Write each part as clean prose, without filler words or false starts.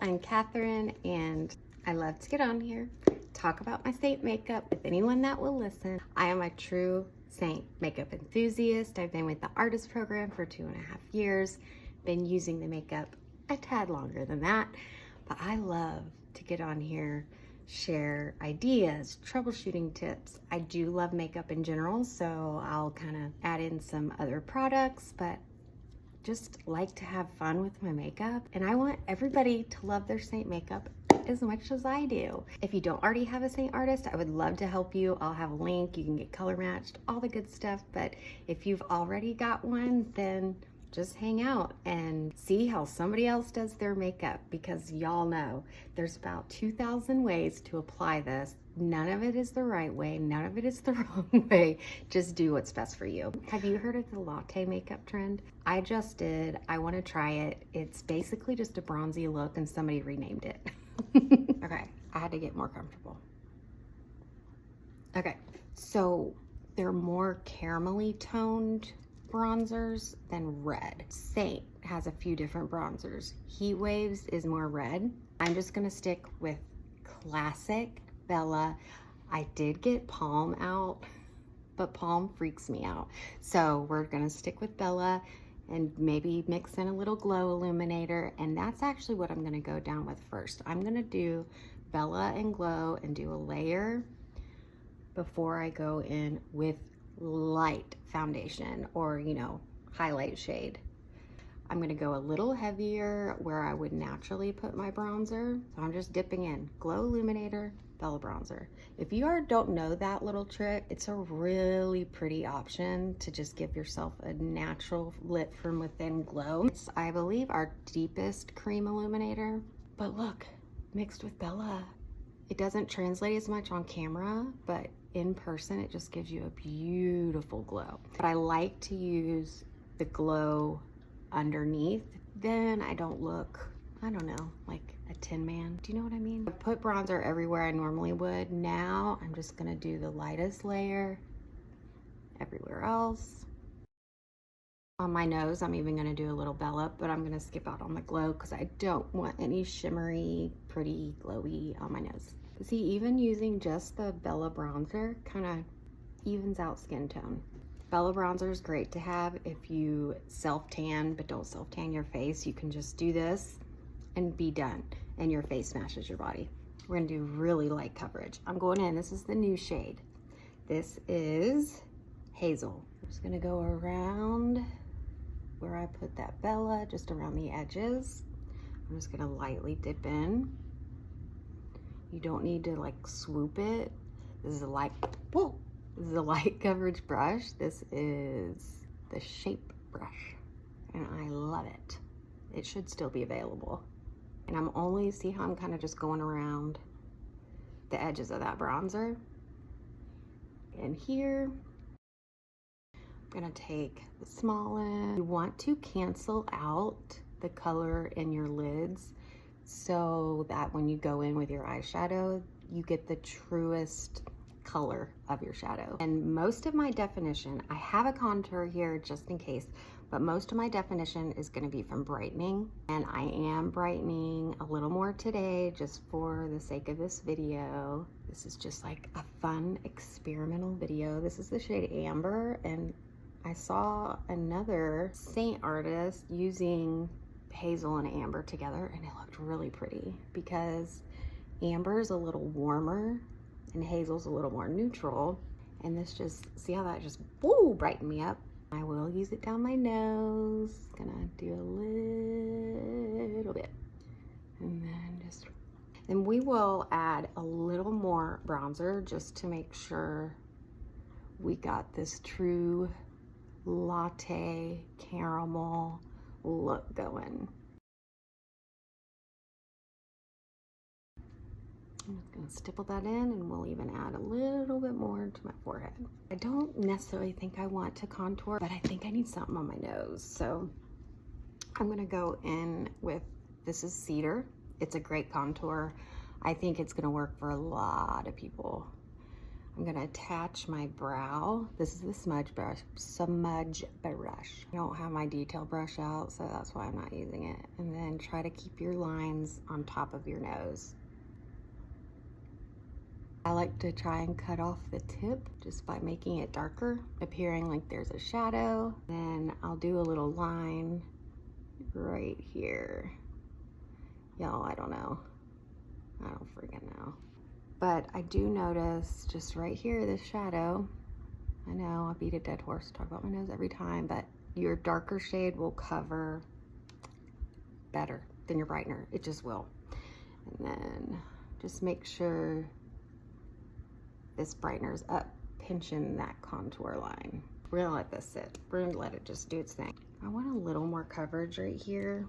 I'm Catherine, and I love to get on here, talk about my Seint makeup with anyone that will listen. I am a true Seint makeup enthusiast. I've been with the artist program for 2.5 years, been using the makeup a tad longer than that, but I love to get on here, share ideas, troubleshooting tips. I do love makeup in general, so I'll kind of add in some other products, but just like to have fun with my makeup. And I want everybody to love their Seint makeup as much as I do. If you don't already have a Seint artist, I would love to help you. I'll have a link, you can get color matched, all the good stuff. But if you've already got one, then just hang out and see how somebody else does their makeup, because y'all know there's about 2,000 ways to apply this. None of it is the right way, none of it is the wrong way. Just do what's best for you. Have you heard of the latte makeup trend? I just did. I want to try it. It's basically just a bronzy look and somebody renamed it. Okay, I had to get more comfortable. Okay, so they're more caramelly toned bronzers than red. Seint has a few different bronzers. Heatwaves is more red. I'm just gonna stick with classic Bella. I did get Palm out, but Palm freaks me out. So we're gonna stick with Bella and maybe mix in a little glow illuminator. And that's actually what I'm gonna go down with first. I'm gonna do Bella and glow and do a layer before I go in with light foundation or, you know, highlight shade. I'm gonna go a little heavier where I would naturally put my bronzer. So I'm just dipping in glow illuminator, Bella bronzer. If you don't know that little trick, it's a really pretty option to just give yourself a natural lit from within glow. It's, I believe, our deepest cream illuminator, but look, mixed with Bella. It doesn't translate as much on camera, but in person, it just gives you a beautiful glow. But I like to use the glow underneath. Then I don't look, I don't know, like a Tin Man. Do you know what I mean? I put bronzer everywhere I normally would. Now I'm just gonna do the lightest layer everywhere else. On my nose, I'm even gonna do a little Bella, but I'm gonna skip out on the glow because I don't want any shimmery, pretty, glowy on my nose. See, even using just the Bella bronzer kind of evens out skin tone. Bella bronzer is great to have if you self-tan, but don't self-tan your face. You can just do this and be done, and your face matches your body. We're gonna do really light coverage. I'm going in, this is the new shade. This is Hazel. I'm just gonna go around where I put that Bella, just around the edges. I'm just gonna lightly dip in. You don't need to like swoop it. This is a light, whoa! This is a light coverage brush. This is the Shape brush, and I love it. It should still be available. And I'm only, see how I'm kind of just going around the edges of that bronzer. And here, I'm gonna take the small end. You want to cancel out the color in your lids so that when you go in with your eyeshadow, you get the truest color of your shadow. And most of my definition, I have a contour here just in case, but most of my definition is gonna be from brightening. And I am brightening a little more today just for the sake of this video. This is just like a fun experimental video. This is the shade Amber, and I saw another Seint artist using Hazel and Amber together, and it looked really pretty because Amber is a little warmer and Hazel's a little more neutral. And this just, see how that just, woo, brightened me up. I will use it down my nose. Gonna do a little bit. And then we will add a little more bronzer just to make sure we got this true latte caramel look going. I'm just gonna stipple that in, and we'll even add a little bit more to my forehead. I don't necessarily think I want to contour, but I think I need something on my nose. So I'm gonna go in with, this is Cedar. It's a great contour. I think it's gonna work for a lot of people. I'm gonna attach my brow. This is the Smudge Brush. I don't have my detail brush out, so that's why I'm not using it. And then try to keep your lines on top of your nose. I like to try and cut off the tip just by making it darker, appearing like there's a shadow. Then I'll do a little line right here. Y'all, I don't know. I don't freaking know. But I do notice just right here, this shadow. I know I beat a dead horse, talk about my nose every time, but your darker shade will cover better than your brightener. It just will. And then just make sure this brightener's up, pinching that contour line. We're gonna let this sit. We're gonna let it just do its thing. I want a little more coverage right here.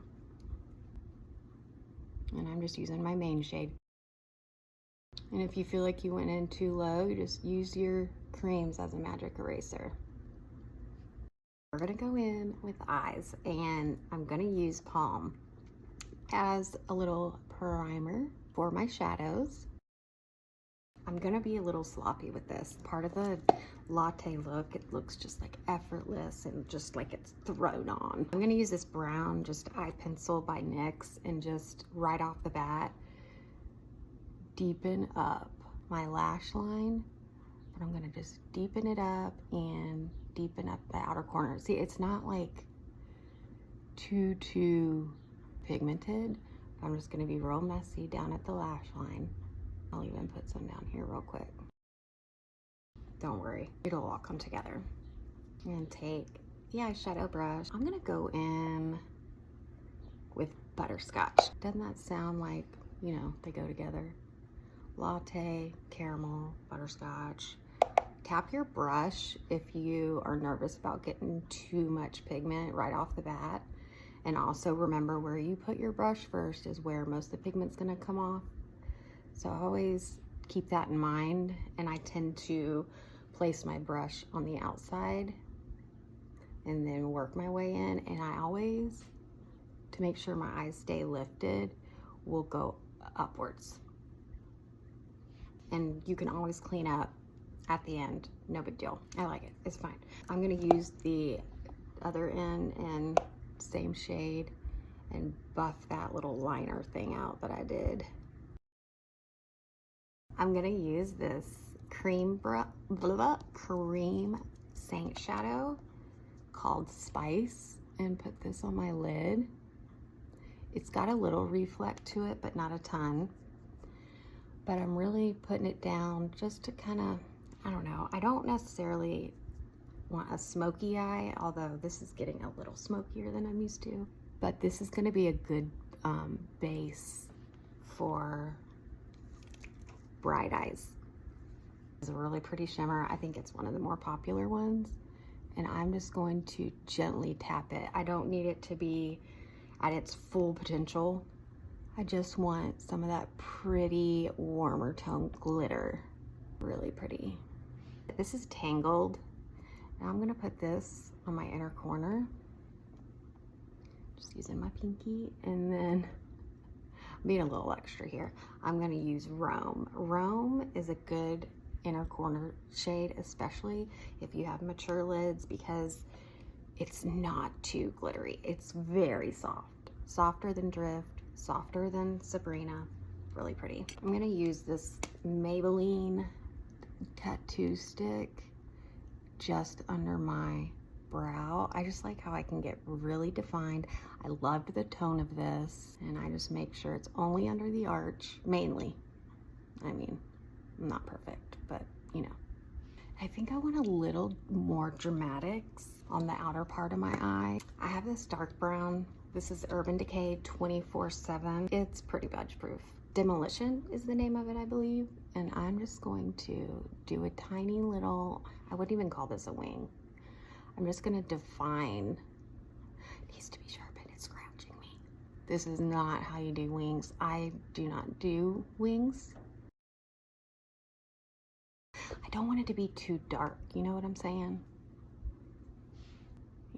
And I'm just using my main shade. And if you feel like you went in too low, you just use your creams as a magic eraser. We're gonna go in with eyes, and I'm gonna use Palm as a little primer for my shadows. I'm gonna be a little sloppy with this. Part of the latte look, it looks just like effortless and just like it's thrown on. I'm gonna use this brown, just eye pencil by NYX, and just right off the bat, deepen up my lash line. But I'm gonna just deepen it up and deepen up the outer corner. See, it's not like too pigmented. I'm just gonna be real messy down at the lash line. I'll even put some down here real quick. Don't worry, it'll all come together. And take the eyeshadow brush. I'm gonna go in with Butterscotch. Doesn't that sound like, you know, they go together? Latte, caramel, butterscotch. Tap your brush if you are nervous about getting too much pigment right off the bat. And also remember, where you put your brush first is where most of the pigment's gonna come off. So I always keep that in mind, and I tend to place my brush on the outside and then work my way in. And I always, to make sure my eyes stay lifted, will go upwards. And you can always clean up at the end, no big deal. I like it, it's fine. I'm gonna use the other end and same shade and buff that little liner thing out that I did. I'm gonna use this cream Seint shadow called Spice and put this on my lid. It's got a little reflect to it, but not a ton. But I'm really putting it down just to kind of, I don't know, I don't necessarily want a smoky eye, although this is getting a little smokier than I'm used to. But this is gonna be a good base for bright eyes. It's a really pretty shimmer. I think it's one of the more popular ones. And I'm just going to gently tap it. I don't need it to be at its full potential. I just want some of that pretty warmer tone glitter. Really pretty. This is Tangled. Now I'm gonna put this on my inner corner. Just using my pinky, and then I'm being a little extra here. I'm gonna use Rome. Rome is a good inner corner shade, especially if you have mature lids, because it's not too glittery. It's very soft. Softer than Drift, softer than Sabrina. Really pretty. I'm gonna use this Maybelline tattoo stick just under my brow. I just like how I can get really defined. I loved the tone of this, and I just make sure it's only under the arch, mainly. I mean, I'm not perfect, but you know. I think I want a little more dramatics on the outer part of my eye. I have this dark brown. This is Urban Decay 24/7. It's pretty budge proof. Demolition is the name of it, I believe. And I'm just going to do a tiny little, I wouldn't even call this a wing. I'm just gonna define, it needs to be sharpened, it's scratching me. This is not how you do wings. I do not do wings. I don't want it to be too dark, you know what I'm saying?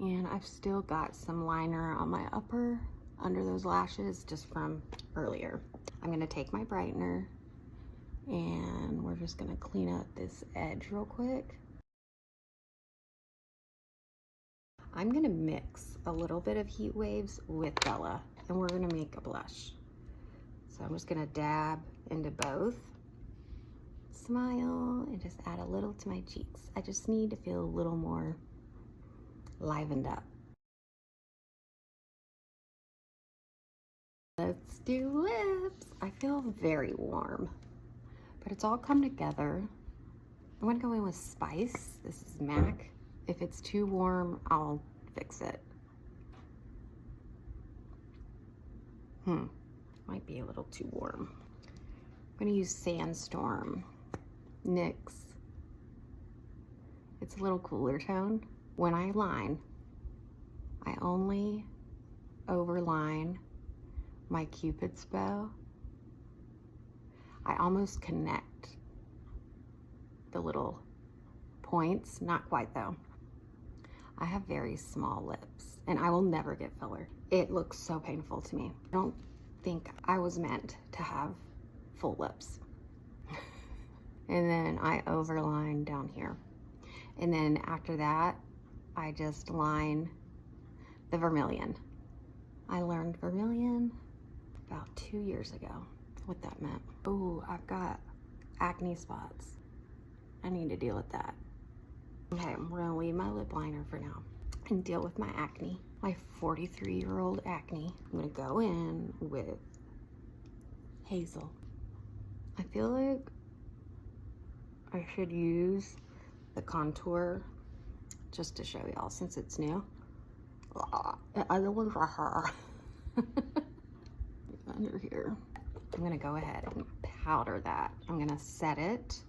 And I've still got some liner on my upper, under those lashes, just from earlier. I'm gonna take my brightener And we're just gonna clean up this edge real quick. I'm gonna mix a little bit of Heatwaves with Bella, and we're gonna make a blush. So I'm just gonna dab into both. Smile and just add a little to my cheeks. I just need to feel a little more livened up. Let's do lips. I feel very warm, but it's all come together. I'm gonna go in with Spice. This is MAC. If it's too warm, I'll fix it. Might be a little too warm. I'm gonna use Sandstorm. NYX. It's a little cooler tone. When I line, I only overline my Cupid's bow. I almost connect the little points, not quite though. I have very small lips and I will never get filler. It looks so painful to me. I don't think I was meant to have full lips. And then I overline down here. And then after that, I just line the vermilion. I learned vermilion about 2 years ago, what that meant. Oh, I've got acne spots. I need to deal with that. Okay, we're gonna leave my lip liner for now and deal with my acne, my 43-year-old acne. I'm gonna go in with Hazel. I feel like I should use the contour just to show y'all since it's new. Other ones are her. Under here. I'm gonna go ahead and powder that. I'm gonna set it.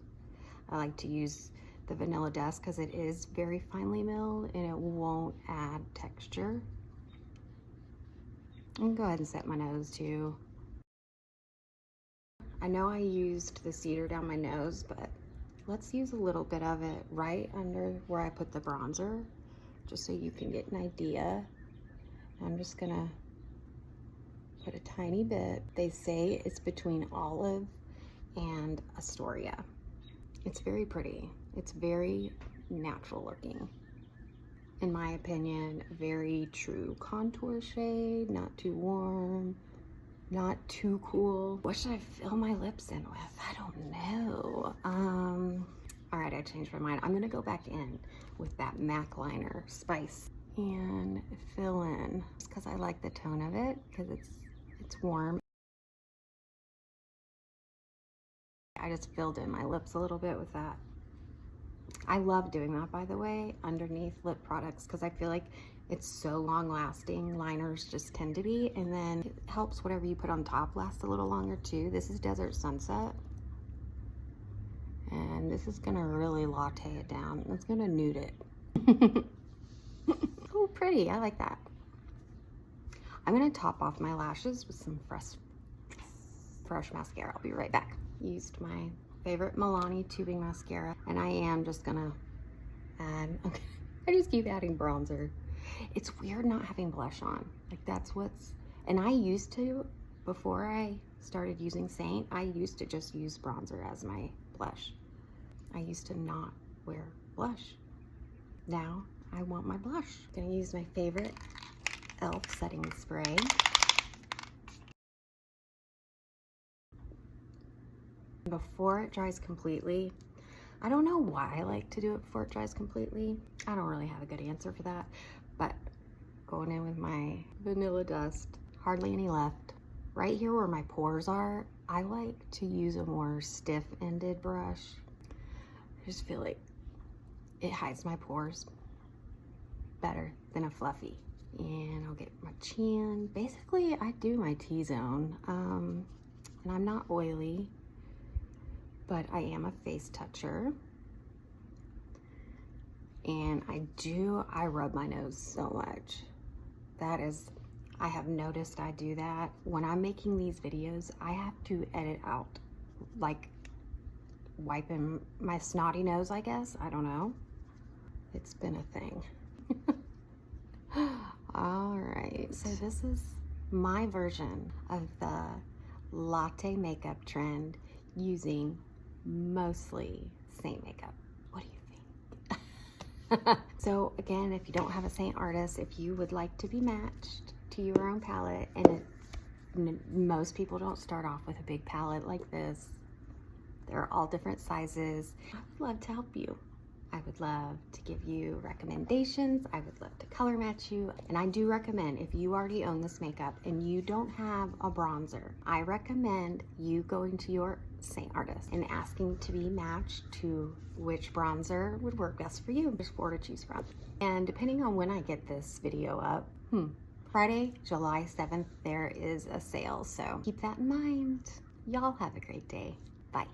I like to use the Vanilla Dust because it is very finely milled and it won't add texture. I'm gonna go ahead and set my nose too. I know I used the Cedar down my nose, but let's use a little bit of it right under where I put the bronzer, just so you can get an idea. I'm just gonna put a tiny bit. They say it's between Olive and Astoria. It's very pretty. It's very natural looking. In my opinion, very true contour shade, not too warm, not too cool. What should I fill my lips in with? I don't know. All right, I changed my mind. I'm gonna go back in with that MAC liner, Spice, and fill in, just because I like the tone of it, because it's warm. I just filled in my lips a little bit with that. I love doing that, by the way, underneath lip products, because I feel like it's so long lasting. Liners just tend to be, and then it helps whatever you put on top last a little longer too. This is Desert Sunset, and this is gonna really latte it down. It's gonna nude it. Oh, pretty, I like that. I'm gonna top off my lashes with some fresh mascara. I'll be right back. Used my favorite Milani tubing mascara, and I am just gonna add, I just keep adding bronzer. It's weird not having blush on. Like that's what's, and I used to, before I started using Seint, I used to just use bronzer as my blush. I used to not wear blush. Now I want my blush. I'm gonna use my favorite e.l.f. setting spray. Before it dries completely, I don't know why I like to do it before it dries completely. I don't really have a good answer for that, but going in with my Vanilla Dust, hardly any left. Right here where my pores are, I like to use a more stiff-ended brush. I just feel like it hides my pores better than a fluffy. And I'll get my chin. Basically, I do my T-zone, and I'm not oily, but I am a face toucher. And I rub my nose so much. That is, I have noticed I do that. When I'm making these videos, I have to edit out, like wiping my snotty nose, I guess. I don't know. It's been a thing. All right, so this is my version of the latte makeup trend using mostly Seint makeup. What do you think? So again, if you don't have a Seint artist, if you would like to be matched to your own palette, and most people don't start off with a big palette like this. They're all different sizes. I would love to help you. I would love to give you recommendations. I would love to color match you. And I do recommend, if you already own this makeup and you don't have a bronzer, I recommend you going to your Seint artist and asking to be matched to which bronzer would work best for you. There's 4 to choose from. And depending on when I get this video up, Friday, July 7th, there is a sale. So keep that in mind. Y'all have a great day. Bye.